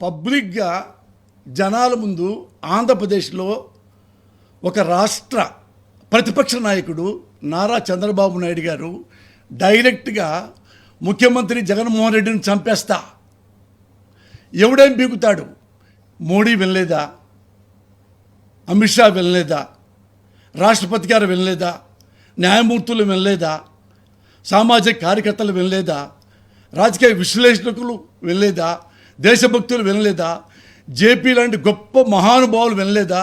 పబ్లిక్గా జనాల ముందు ఆంధ్రప్రదేశ్లో ఒక రాష్ట్ర ప్రతిపక్ష నాయకుడు నారా చంద్రబాబు నాయుడు గారు డైరెక్ట్గా ముఖ్యమంత్రి జగన్మోహన్ రెడ్డిని చంపేస్తా, ఎవడేం బీగుతాడు? మోడీ వినలేదా? అమిత్ షా వినలేదా? రాష్ట్రపతి గారు వినలేదా? న్యాయమూర్తులు వినలేదా? సామాజిక కార్యకర్తలు వినలేదా? రాజకీయ విశ్లేషకులు వినలేదా? దేశభక్తులు వినలేదా? జేపీ లాంటి గొప్ప మహానుభావులు వినలేదా?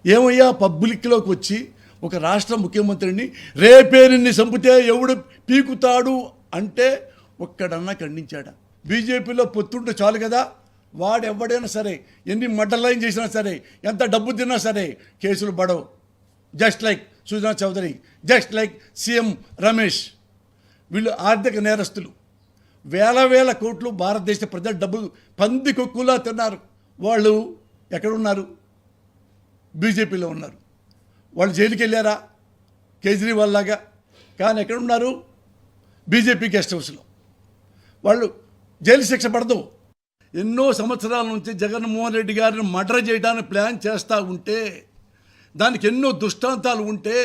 ఏమయ్యా పబ్లిక్లోకి వచ్చి ఒక రాష్ట్ర ముఖ్యమంత్రిని రేపే నిన్ను చంపితే ఎవడు పీకుతాడు అంటే ఒక్కడన్నా ఖండించాడా? బీజేపీలో పొత్తుంటే చాలు కదా, వాడు ఎవడైనా సరే, ఎన్ని మడ్డలైన్ చేసినా సరే, ఎంత డబ్బు తిన్నా సరే కేసులు పడవు. Just like Sujana Chowdary, just like CM Ramesh. వీళ్ళు ఆర్థిక నేరస్తులు. వేల కోట్లు భారతదేశ ప్రజల డబ్బు పంది కొక్కులా తిన్నారు. వాళ్ళు ఎక్కడున్నారు? బీజేపీలో ఉన్నారు. వాళ్ళు జైలుకి వెళ్ళారా కేజ్రీవాల్ లాగా? కానీ ఎక్కడున్నారు? బీజేపీ గెస్ట్ హౌస్లో. వాళ్ళు జైలు శిక్ష పడదు. ఎన్నో సంవత్సరాల నుంచి జగన్మోహన్ రెడ్డి గారిని మర్డర్ చేయడానికి ప్లాన్ చేస్తూ ఉంటే, దానికి ఎన్నో దృష్టాంతాలు ఉంటే,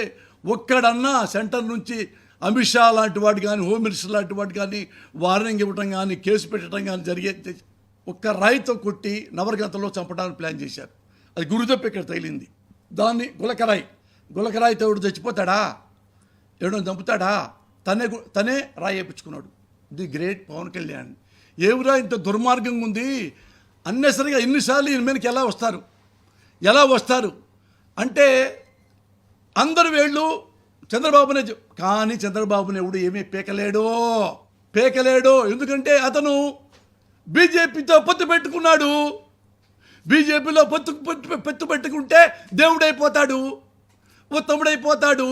ఒక్కడన్నా సెంటర్ నుంచి అమిత్ షా లాంటి వాడు కానీ, హోమ్ మినిస్టర్ లాంటి వాడు కానీ వార్నింగ్ ఇవ్వటం కానీ, కేసు పెట్టడం కానీ జరిగేది. ఒక్క రాయితో కొట్టి నవరగంతలో చంపడానికి ప్లాన్ చేశారు. అది గురుదప్ప ఇక్కడ తగిలింది. దాన్ని గులకరాయితో ఎవడు చచ్చిపోతాడా? ఎవడో చంపుతాడా? తనే రాయి వేయించుకున్నాడు. The great Pawan Kalyan. ఏమిరా ఇంత దుర్మార్గంగా ఉంది? అన్నెసరిగా ఎన్నిసార్లు ఈయన మీదకి ఎలా వస్తారు అంటే అందరు వేళ్ళు చంద్రబాబునే. కానీ చంద్రబాబుని ఎవడు ఏమీ పేకలేడో. ఎందుకంటే అతను బీజేపీతో పొత్తు పెట్టుకున్నాడు. బీజేపీలో పొత్తు పెట్టుకుంటే దేవుడైపోతాడు, ఉత్తముడైపోతాడు.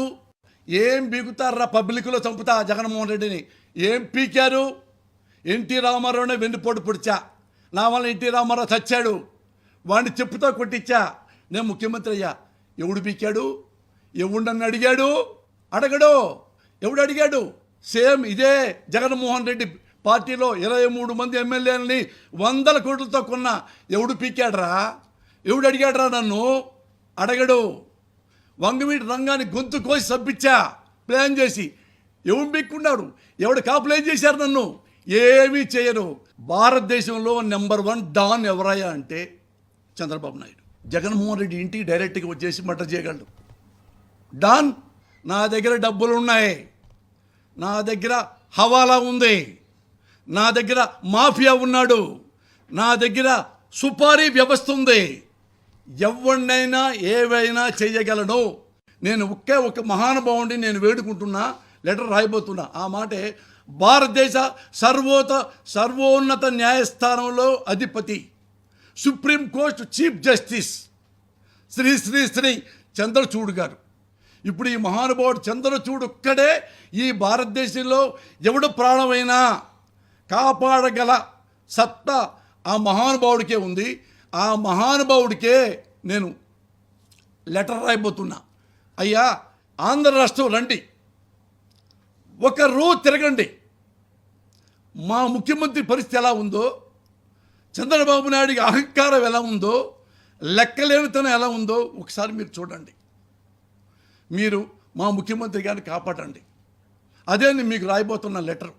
ఏం బీగుతారా? పబ్లిక్లో చంపుతా జగన్మోహన్ రెడ్డిని. ఏం పీకారు? ఎన్టీ రామారావునే వెన్నుపోటు పొడిచా. నా వల్ల ఎన్టీ రామారావు చచ్చాడు. వాడిని చెప్పుతో కొట్టించా. నేను ముఖ్యమంత్రి అయ్యా. ఎవడు పీకాడు? ఎవడని అడగడు. ఎవడు అడిగాడు? సేమ్ ఇదే జగన్మోహన్ రెడ్డి పార్టీలో 23 మంది ఎమ్మెల్యేలని 100 కోట్లతో కొన్న ఎవడు పీకాడరా? ఎవడు అడిగాడరా? నన్ను అడగడు. వంగవీటి రంగాన్ని గొంతు కోసి సబ్బిచ్చా ప్లాన్ చేసి. ఎవడు పీక్కున్నాడు? ఎవడు కాపులేం చేశారు? నన్ను ఏమీ చేయరు. భారతదేశంలో నెంబర్ 1 డాన్ ఎవరయ్యా అంటే చంద్రబాబు నాయుడు. జగన్మోహన్ రెడ్డి ఇంటికి డైరెక్ట్గా వచ్చేసి మర్డర్ చేయగలడు. డాన్. నా దగ్గర డబ్బులు ఉన్నాయి, నా దగ్గర హవాలా ఉంది, నా దగ్గర మాఫియా ఉన్నాడు, నా దగ్గర సుపారీ వ్యవస్థ ఉంది. ఎవరినైనా ఏవైనా చేయగలను. నేను ఒక మహానుభావుడిని నేను వేడుకుంటున్నా, లెటర్ రాయబోతున్నా. ఆ మాటే భారతదేశ సర్వోన్నత న్యాయస్థానంలో అధిపతి, supreme court chief justice Shri Chandrachud garu. ఇప్పుడు ఈ మహానుభావుడు చంద్రచూడ్ ఒక్కడే ఈ భారతదేశంలో ఎవడు ప్రాణమైనా కాపాడగల సత్తా ఆ మహానుభావుడికే ఉంది. ఆ మహానుభావుడికే నేను లెటర్ రాయబోతున్నా. అయ్యా, ఆంధ్ర రాష్ట్రం రండి, ఒక రోజు తిరగండి. మా ముఖ్యమంత్రి పరిస్థితి ఎలా ఉందో, చంద్రబాబు నాయుడికి అహంకారం ఎలా ఉందో, లెక్కలేనితనం ఎలా ఉందో ఒకసారి మీరు చూడండి. మీరు మా ముఖ్యమంత్రి గారిని కాపాడండి. అదే నేను మీకు రాయబోతున్న లెటర్.